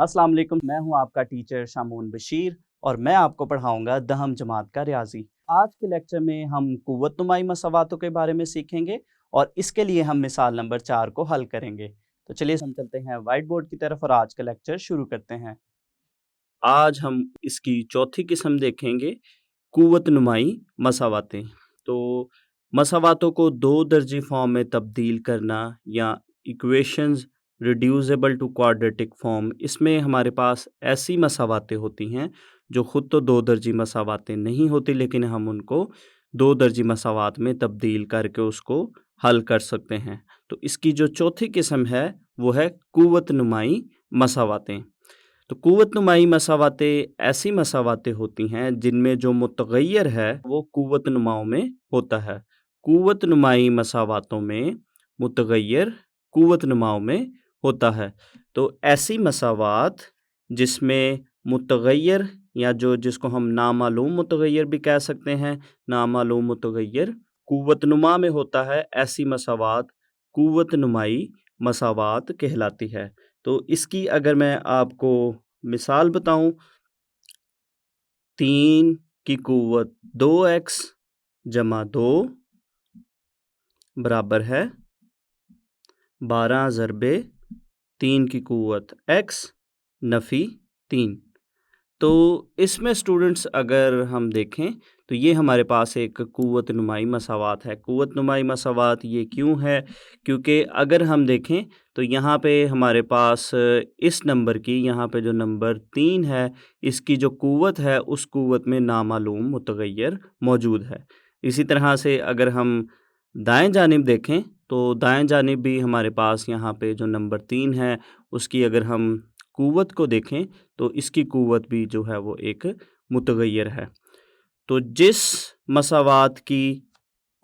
अस्सलाम वालेकुम, मैं हूं आपका टीचर शामून बशीर और मैं आपको पढ़ाऊंगा दहम जमात का रियाजी। आज के लेक्चर में हम कुव्वत नुमाई मसावातों के बारे में सीखेंगे और इसके लिए हम मिसाल नंबर 4 को हल करेंगे। तो चलिए हम चलते हैं वाइट बोर्ड की तरफ और आज का लेक्चर शुरू करते हैं। आज हम इसकी चौथी किस्म देखेंगे, कुव्वत नुमाई मसावातें। तो मसावातों को दो दर्जी फॉर्म में तब्दील करना या equations reducible to quadratic form, इसमें हमारे पास ऐसी मसावातें होती हैं जो ख़ुद तो दो दर्जी मसावातें नहीं होती, लेकिन हम उनको दो दर्जी मसावात में तब्दील करके उसको हल कर सकते हैं। तो इसकी जो चौथी किस्म है वो है कुव्वत नुमाई मसावातें। तो कुव्वत नुमाई मसावातें ऐसी मसावातें होती हैं जिनमें जो मुतगय्यर है वो कुव्वत नुमाओं में होता है। कुव्वत नुमाई मसावातों में मुतगय्यर कुव्वत नुमाओं में होता है। तो ऐसी मसावात जिसमें मुतगय्यर या जिसको हम नामालूम मुतगय्यर भी कह सकते हैं, नामालूम मुतगय्यर कुव्वत नुमा में होता है, ऐसी मसावात कुव्वत नुमाई मसावात कहलाती है। तो इसकी अगर मैं आपको मिसाल बताऊं, 3 की कुव्वत 2x जमा 2 बराबर है 12 ज़रबे 3 की कुव्वत x नफ़ी 3। तो इसमें स्टूडेंट्स अगर हम देखें तो ये हमारे पास एक कुव्वत नुमाई मसावात है। कुव्वत नुमाई मसावात ये क्यों है? क्योंकि अगर हम देखें तो यहाँ पे हमारे पास इस नंबर की, यहाँ पे जो नंबर 3 है, इसकी जो कुव्वत है उस कुव्वत में नामालूम मुतगय्यर मौजूद है। इसी तरह से अगर हम दाएं जानिब देखें तो दाएं जानिब भी हमारे पास यहाँ पे जो नंबर 3 है उसकी अगर हम कुव्वत को देखें तो इसकी कुव्वत भी जो है वो एक मुतगय्यर है। तो जिस मसावात की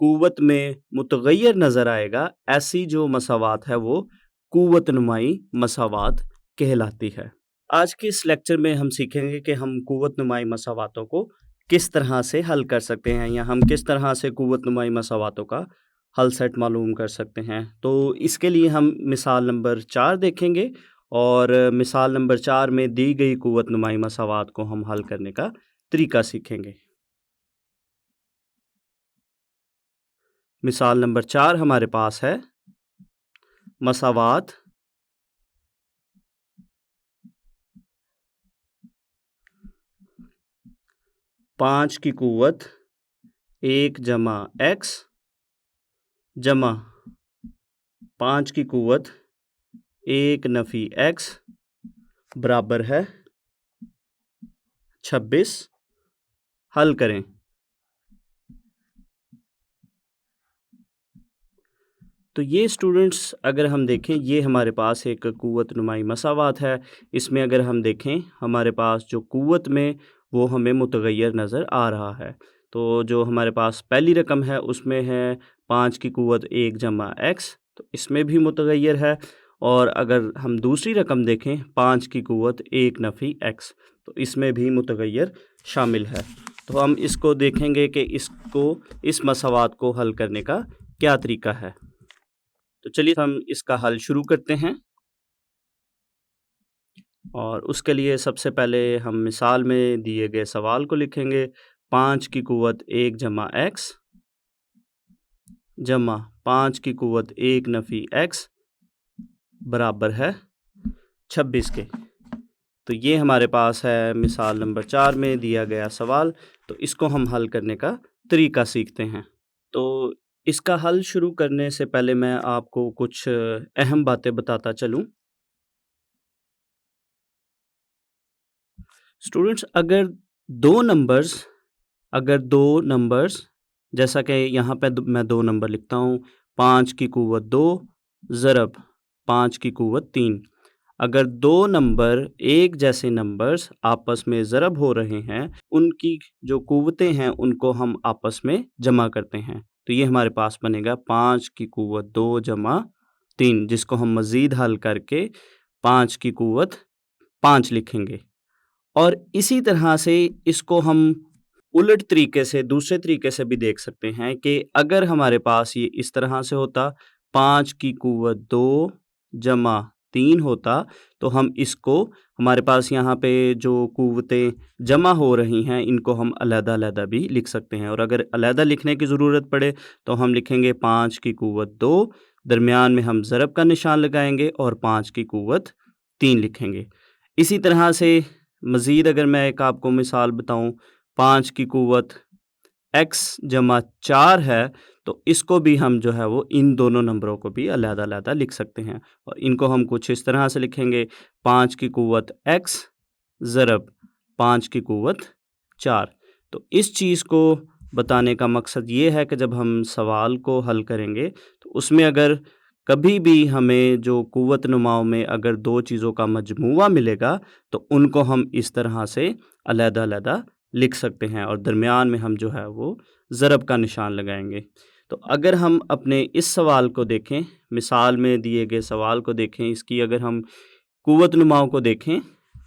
कुव्वत में मुतगय्यर नज़र आएगा, ऐसी जो मसावात है वो कुव्वत नुमाई मसावात कहलाती है। आज के इस लेक्चर में हम सीखेंगे कि हम कुव्वत नुमाई मसावातों को किस तरह से हल कर सकते हैं या हम किस तरह से कुव्वत नुमाई मसावातों का हल सेट मालूम कर सकते हैं। तो इसके लिए हम मिसाल नंबर 4 देखेंगे और मिसाल नंबर 4 में दी गई कुव्वत नुमाई मसावात को हम हल करने का तरीका सीखेंगे। मिसाल नंबर 4 हमारे पास है मसावात 5 की कुव्वत 1 जमा x जमा 5 की कुव्वत 1 नफ़ी x बराबर है 26। हल करें। तो ये स्टूडेंट्स अगर हम देखें, ये हमारे पास एक कुव्वत नुमाई मसावात है। इसमें अगर हम देखें हमारे पास जो कुव्वत में वो हमें मुतगय्यर नज़र आ रहा है। तो जो हमारे पास पहली रकम है उसमें है 5 की कुव्वत 1 जमा x, तो इसमें भी मुतगय्यर है। और अगर हम दूसरी रकम देखें 5 की कुव्वत 1 नफ़ी x, तो इसमें भी मुतगय्यर शामिल है। तो हम इसको देखेंगे कि इस मसावात को हल करने का क्या तरीका है। तो चलिए हम इसका हल शुरू करते हैं और उसके लिए सबसे पहले हम मिसाल में दिए गए सवाल को लिखेंगे। 5 की कुव्वत 1 जमा x जमा 5 की कुव्वत 1 नफ़ी x बराबर है 26 के। तो ये हमारे पास है मिसाल नंबर 4 में दिया गया सवाल। तो इसको हम हल करने का तरीका सीखते हैं। तो इसका हल शुरू करने से पहले मैं आपको कुछ अहम बातें बताता चलूं। स्टूडेंट्स अगर दो नंबर्स जैसा कि यहाँ पे मैं 2 नंबर लिखता हूँ, 5 की कुव्वत 2 ज़रब 5 की कुव्वत 3। अगर दो नंबर एक जैसे नंबर्स आपस में ज़रब हो रहे हैं, उनकी जो कुव्वतें हैं उनको हम आपस में जमा करते हैं। तो ये हमारे पास बनेगा 5 की कुव्वत 2 जमा 3, जिसको हम मज़ीद हल करके 5 की कुव्वत 5 लिखेंगे। और इसी तरह से इसको हम उलट तरीके से, दूसरे तरीके से भी देख सकते हैं कि अगर हमारे पास ये इस तरह से होता, 5 की कुव्वत 2 जमा 3 होता तो हम इसको हमारे पास यहाँ पे जो कुव्वतें जमा हो रही हैं इनको हम अलग-अलग भी लिख सकते हैं और अगर अलग लिखने की ज़रूरत पड़े तो हम लिखेंगे 5 की कुव्वत 2, दरमियान में हम ज़रब का निशान लगाएंगे और 5 की कुव्वत 3 लिखेंगे। इसी तरह से मज़ीद अगर मैं एक आपको मिसाल बताऊँ 5 की कुव्वत x जमा 4 है तो इसको भी हम जो है वो इन दोनों नंबरों को भी अलग-अलग लिख सकते हैं और इनको हम कुछ इस तरह से लिखेंगे 5 की कुव्वत x ज़रब 5 की कुव्वत 4। तो इस चीज़ को बताने का मकसद ये है कि जब हम सवाल को हल करेंगे तो उसमें अगर कभी भी हमें जो कुव्वत नुमाओं में अगर 2 चीज़ों का मजमूआ मिलेगा तो उनको हम इस तरह से अलग-अलग लिख सकते हैं और दरमियान में हम जो है वो ज़रब का निशान लगाएंगे। तो अगर हम अपने इस सवाल को देखें, मिसाल में दिए गए सवाल को देखें, इसकी अगर हम कुव्वत नुमाओं को देखें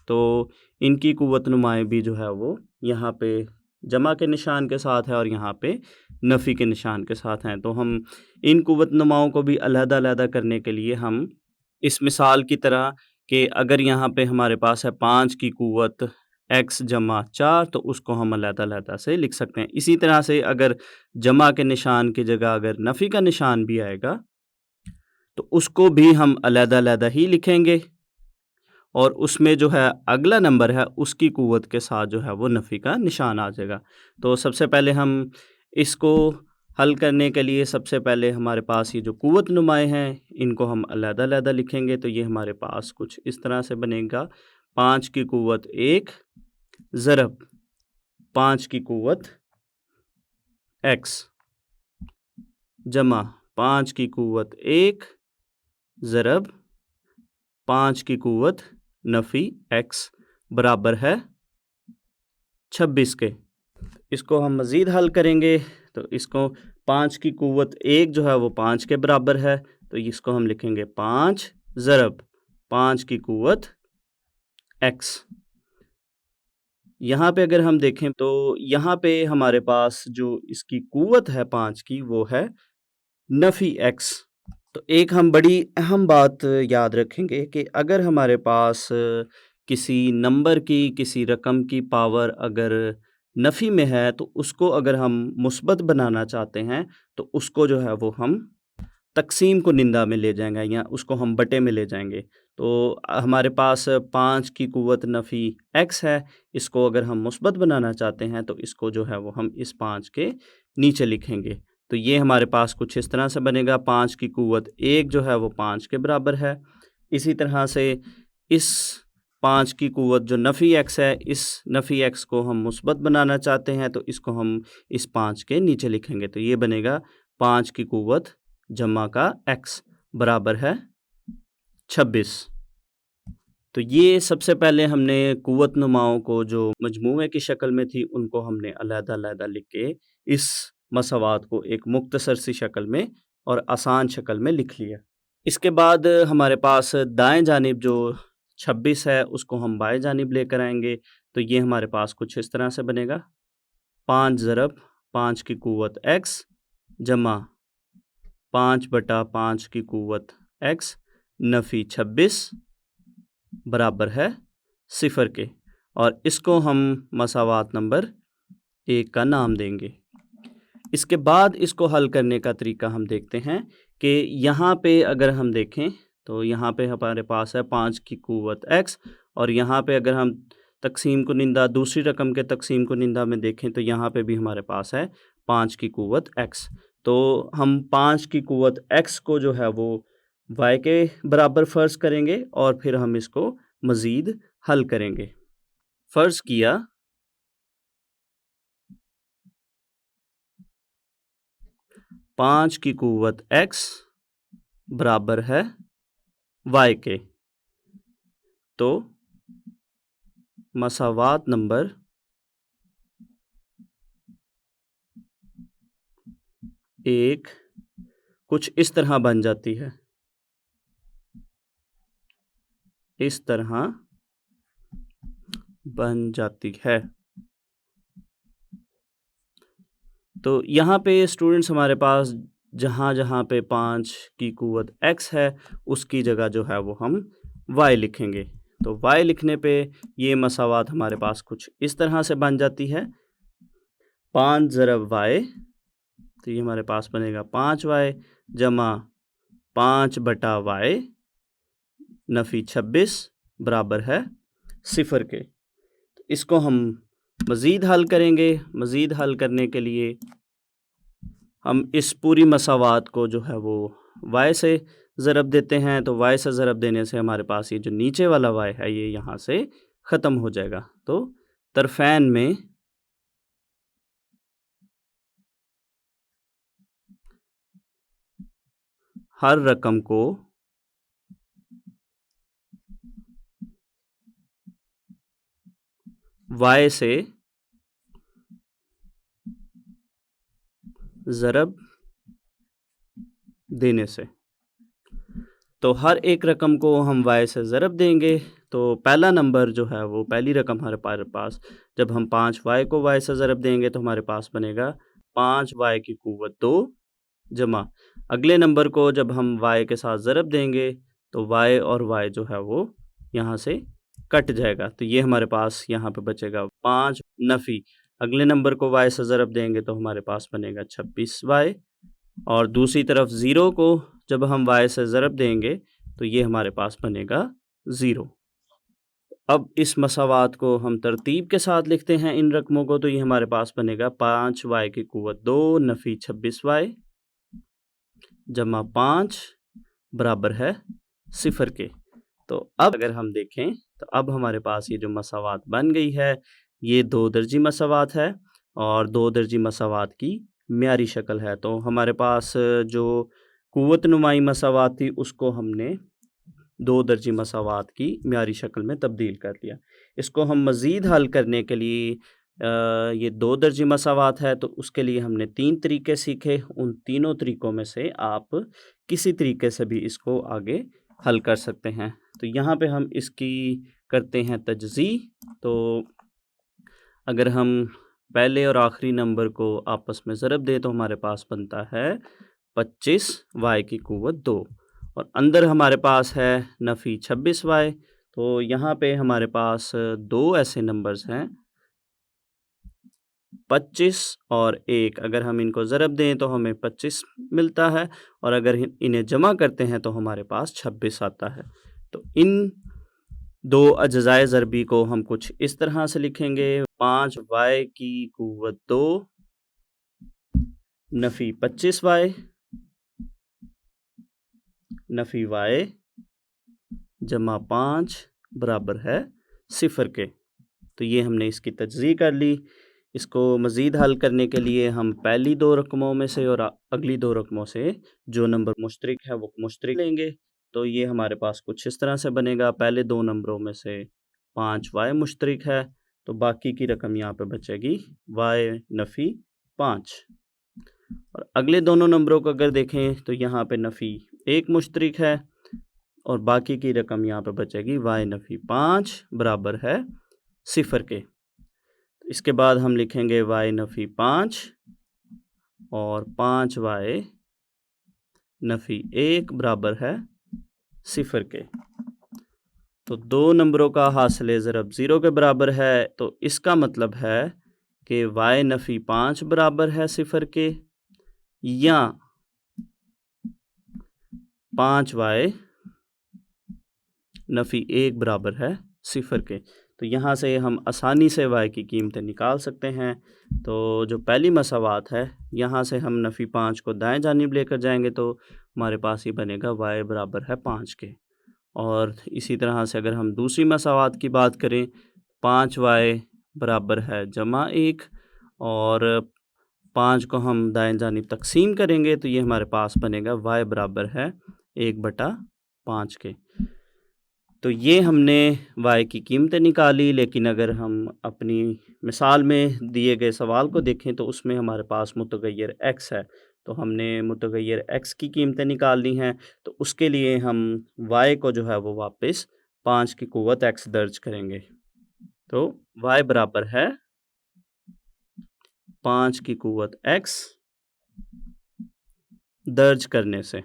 तो इनकी कुव्वत नुमाएँ भी जो है वो यहाँ पे जमा के निशान के साथ है और यहाँ पे नफ़ी के निशान के साथ हैं। तो हम इन कुव्वत नुमाओं को भी अलग-अलग करने के लिए हम इस मिसाल की तरह कि अगर यहाँ पे हमारे पास है 5 की कुव्वत x जमा 4 तो उसको हम अलग-अलग से लिख सकते हैं। इसी तरह से अगर जमा के निशान की जगह अगर नफ़ी का निशान भी आएगा तो उसको भी हम अलग-अलग ही लिखेंगे और उसमें जो है अगला नंबर है उसकी कुव्वत के साथ जो है वो नफ़ी का निशान आ जाएगा। तो सबसे पहले हम इसको हल करने के लिए सबसे पहले हमारे पास ये जो कुव्वत नुमाएँ हैं इनको हम अलग-अलग लिखेंगे तो ये हमारे पास कुछ इस तरह से बनेगा 5 की कुव्वत 1 ज़रब 5 की कुव्वत x जमा 5 की कुव्वत 1 ज़रब 5 की कुव्वत नफ़ी x बराबर है 26 के। इसको हम मज़ीद हल करेंगे तो इसको 5 की कुव्वत 1 जो है वो 5 के बराबर है तो इसको हम लिखेंगे 5 ज़रब 5 की कुव्वत x। यहाँ पे अगर हम देखें तो यहाँ पे हमारे पास जो इसकी कुव्वत है 5 की वो है नफ़ी x। तो एक हम बड़ी अहम बात याद रखेंगे कि अगर हमारे पास किसी नंबर की, किसी रकम की पावर अगर नफ़ी में है तो उसको अगर हम मुस्बत बनाना चाहते हैं तो उसको जो है वो हम तक़सीम को निंदा में ले जाएँगे या उसको हम बटे में ले जाएँगे। तो हमारे पास 5 की कुव्वत नफ़ी x है, इसको अगर हम मुस्बत बनाना चाहते हैं तो इसको जो है वो हम इस 5 के नीचे लिखेंगे। तो ये हमारे पास कुछ इस तरह से बनेगा 5 की कुव्वत 1 जो है वो 5 के बराबर है। इसी तरह से इस 5 की कुव्वत जो नफ़ी x है, इस नफ़ी x को हम मुस्बत बनाना चाहते हैं तो इसको हम इस 5 के नीचे लिखेंगे। तो ये बनेगा 5 की कुव्वत जमा का x बराबर है 26। तो ये सबसे पहले हमने कुव्वत नुमाओं को जो मजमूए की शक्ल में थी उनको हमने अलग-अलग लिख के इस मसावात को एक मुख्तसर सी शक्ल में और आसान शक्ल में लिख लिया। इसके बाद हमारे पास दाएं जानिब जो 26 है उसको हम बाएं जानिब लेकर आएंगे तो ये हमारे पास कुछ इस तरह से बनेगा 5 ज़रब 5 की कुव्वत x जमा 5 बटा 5 की कुव्वत x नफ़ी 26 बराबर है 0 के और इसको हम मसावात नंबर 1 का नाम देंगे। इसके बाद इसको हल करने का तरीका हम देखते हैं कि यहाँ पे अगर हम देखें तो यहाँ पे हमारे पास है 5 की कुव्वत x और यहाँ पे अगर हम तक़सीम को निंदा दूसरी रकम के तक़सीम को निंदा में देखें तो यहाँ पे भी हमारे पास है 5 की कुव्वत x। तो हम 5 की कुव्वत x को जो है वो y के बराबर फ़र्ज़ करेंगे और फिर हम इसको मज़ीद हल करेंगे। फ़र्ज़ किया 5 की कुव्वत x बराबर है y के। तो मसावात नंबर 1 कुछ इस तरह बन जाती है, इस तरह बन जाती है। तो यहाँ पे स्टूडेंट्स हमारे पास जहाँ जहाँ पे 5 की कुव्वत x है उसकी जगह जो है वो हम y लिखेंगे। तो y लिखने पे ये मसावात हमारे पास कुछ इस तरह से बन जाती है, 5 ज़रब y, तो ये हमारे पास बनेगा 5y जमा 5 बटा y नफ़ी 26 बराबर है 0 के। इसको हम मज़ीद हल करेंगे। मज़ीद हल करने के लिए हम इस पूरी मसावात को जो है वो y से ज़रब देते हैं, तो y से ज़रब देने से हमारे पास ये जो नीचे वाला y है ये यहाँ से ख़त्म हो जाएगा। तो तरफ़ैन में हर रकम को y से ज़रब देने से, तो हर एक रकम को हम y से ज़रब देंगे तो पहला नंबर जो है वो पहली रकम हमारे पास, जब हम 5y को y से ज़रब देंगे तो हमारे पास बनेगा 5y की कुव्वत 2 जमा अगले नंबर को जब हम y के साथ ज़रब देंगे तो y और y जो है वो यहाँ से कट जाएगा। तो ये हमारे पास यहाँ पे बचेगा 5 नफ़ी अगले नंबर को y से ज़रब देंगे तो हमारे पास बनेगा 26y, और दूसरी तरफ 0 को जब हम y से ज़रब देंगे तो ये हमारे पास बनेगा 0। अब इस मसावात को हम तरतीब के साथ लिखते हैं इन रकमों को, तो ये हमारे पास बनेगा 5y की कुव्वत 2 नफ़ी 26y जमा 5 बराबर है 0 के। तो अब अगर हम देखें तो अब हमारे पास ये जो मसावात बन गई है ये 2 दर्जी मसावात है और 2 दर्जी मसावात की म्यारी शक्ल है। तो हमारे पास जो कुव्वत नुमाई मसावात थी उसको हमने 2 दर्जी मसावात की म्यारी शक्ल में तब्दील कर दिया। इसको हम मज़ीद हल करने के लिए ये 2 दर्जी मसावात है तो उसके लिए हमने 3 तरीके सीखे। उन तीनों तरीकों में से आप किसी तरीके से भी इसको आगे हल कर सकते हैं। तो यहाँ पे हम इसकी करते हैं तजज़ी। तो अगर हम पहले और आखिरी नंबर को आपस में ज़रब दें तो हमारे पास बनता है 25y की कुव्वत 2 और अंदर हमारे पास है नफ़ी 26y। तो यहाँ पे हमारे पास 2 ऐसे नंबर्स हैं 25 और 1, अगर हम इनको ज़रब दें तो हमें 25 मिलता है और अगर इन्हें जमा करते हैं तो हमारे पास 26 आता है। तो इन 2 अज्ज़ाए ज़रबी को हम कुछ इस तरह से लिखेंगे, 5y की कुव्वत 2 नफ़ी 25y नफ़ी y जमा 5 बराबर है 0 के। तो ये हमने इसकी तजज़ी कर ली। इसको मज़ीद हल करने के लिए हम पहली 2 रकमों में से और अगली 2 रकमों से जो नंबर मुश्तरिक है वो मुश्तरिक लेंगे। तो ये हमारे पास कुछ इस तरह से बनेगा, पहले 2 नंबरों में से 5y मुश्तरिक है तो बाकी की रकम यहाँ पे बचेगी y नफ़ी 5, और अगले दोनों नंबरों को अगर देखें तो यहाँ पे नफ़ी 1 मुश्तरिक है और बाकी की रकम यहाँ पे बचेगी y नफ़ी 5 बराबर है 0 के। तो इसके बाद हम लिखेंगे y नफ़ी 5 और 5y नफ़ी 1 बराबर है 0 के। तो 2 नंबरों का हासिल ज़रब 0 के बराबर है, तो इसका मतलब है कि y नफ़ी 5 बराबर है 0 के या 5y नफ़ी 1 बराबर है 0 के। तो यहाँ से हम आसानी से y की कीमतें निकाल सकते हैं। तो जो पहली मसावात है यहाँ से हम नफ़ी 5 को दाएं जानिब लेकर जाएंगे तो हमारे पास ये बनेगा y बराबर है 5 के। और इसी तरह से अगर हम दूसरी मसावात की बात करें, 5y बराबर है जमा 1 और 5 को हम दाएं जानिब तकसीम करेंगे तो ये हमारे पास बनेगा y बराबर है 1/5 के। तो ये हमने y की कीमतें निकाली, लेकिन अगर हम अपनी मिसाल में दिए गए सवाल को देखें तो उसमें हमारे पास मुतग़य्यर x है, तो हमने मुतग़य्यर x की कीमतें निकालनी हैं। तो उसके लिए हम y को जो है वो वापस 5 की कुव्वत x दर्ज करेंगे। तो y बराबर है 5 की कुव्वत x दर्ज करने से।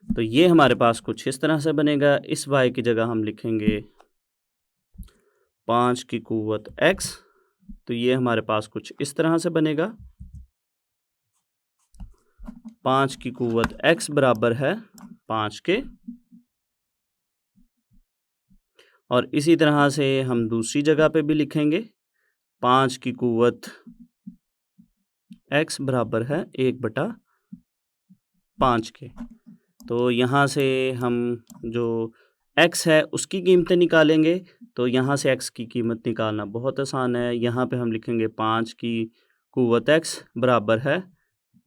तो ये हमारे पास कुछ इस तरह से बनेगा। इस y की जगह हम लिखेंगे 5 की क़ुव्वत x। तो ये हमारे पास कुछ इस तरह से बनेगा। 5 की क़ुव्वत x बराबर है 5 के। और इसी तरह से हम दूसरी जगह पे भी लिखेंगे 5 की क़ुव्वत x बराबर है 1/5 के। तो यहाँ से हम जो x है उसकी कीमतें निकालेंगे। तो यहाँ से x की कीमत निकालना बहुत आसान है। यहाँ पे हम लिखेंगे 5 की क़ुव्वत x बराबर है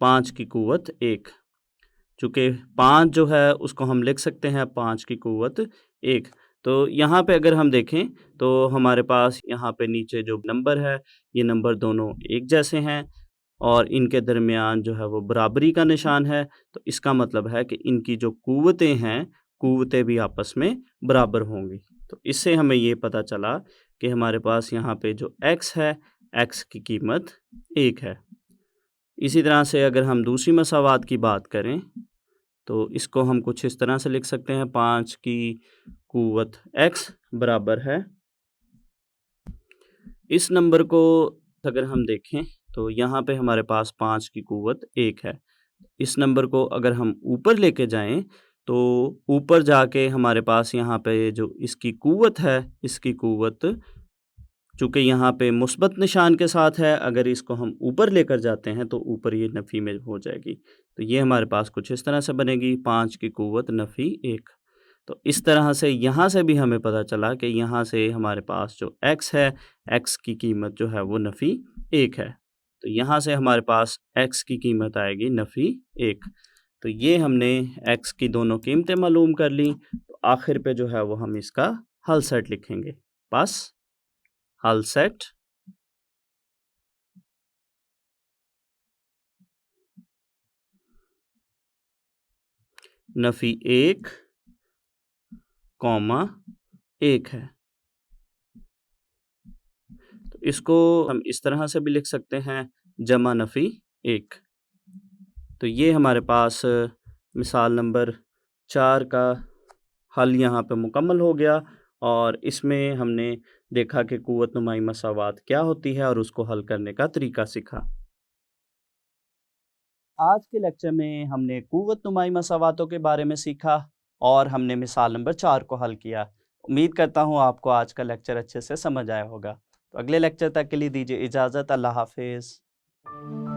5 की क़ुव्वत 1। चूँकि 5 जो है उसको हम लिख सकते हैं 5 की क़ुव्वत 1। तो यहाँ पे अगर हम देखें तो हमारे पास यहाँ पे नीचे जो नंबर है ये नंबर दोनों एक जैसे हैं और इनके दरमियान जो है वो बराबरी का निशान है। तो इसका मतलब है कि इनकी जो क़ुव्वतें हैं, क़ुव्वतें भी आपस में बराबर होंगी। तो इससे हमें ये पता चला कि हमारे पास यहाँ पे जो x है, x की कीमत 1 है। इसी तरह से अगर हम दूसरी मसावात की बात करें तो इसको हम कुछ इस तरह से लिख सकते हैं 5 की क़ुव्वत x बराबर है। इस नंबर को अगर हम देखें तो यहाँ पे हमारे पास 5 की क़ुव्वत 1 है। इस नंबर को अगर हम ऊपर लेके जाएं तो ऊपर जाके हमारे पास यहाँ पे जो इसकी क़ुव्वत है, इसकी क़ुव्वत चूँकि यहाँ पे मुस्बत निशान के साथ है, अगर इसको हम ऊपर लेकर जाते हैं तो ऊपर ये नफ़ी में हो जाएगी। तो ये हमारे पास कुछ इस तरह से बनेगी 5 की क़ुव्वत नफ़ी 1। तो इस तरह से यहाँ से भी हमें पता चला कि यहाँ से हमारे पास जो x है, x की कीमत जो है वो नफ़ी 1 है। तो यहाँ से हमारे पास x की कीमत आएगी नफ़ी 1। तो ये हमने x की दोनों कीमतें मालूम कर ली। तो आखिर पे जो है वो हम इसका हल सेट लिखेंगे। बस हल सेट नफ़ी 1, 1 है। तो इसको हम इस तरह से भी लिख सकते हैं जमा नफ़ी 1। तो ये हमारे पास मिसाल नंबर 4 का हल यहाँ पे मुकम्मल हो गया और इसमें हमने देखा कि क़ुव्वत नुमाई मसावात क्या होती है और उसको हल करने का तरीका सीखा। आज के लेक्चर में हमने क़ुव्वत नुमाई मसावातों के बारे में सीखा और हमने मिसाल नंबर 4 को हल किया। उम्मीद करता हूँ आपको आज का लेक्चर अच्छे से समझ आया होगा। तो अगले लेक्चर तक के लिए दीजिए इजाज़त। अल्लाह हाफ़िज़।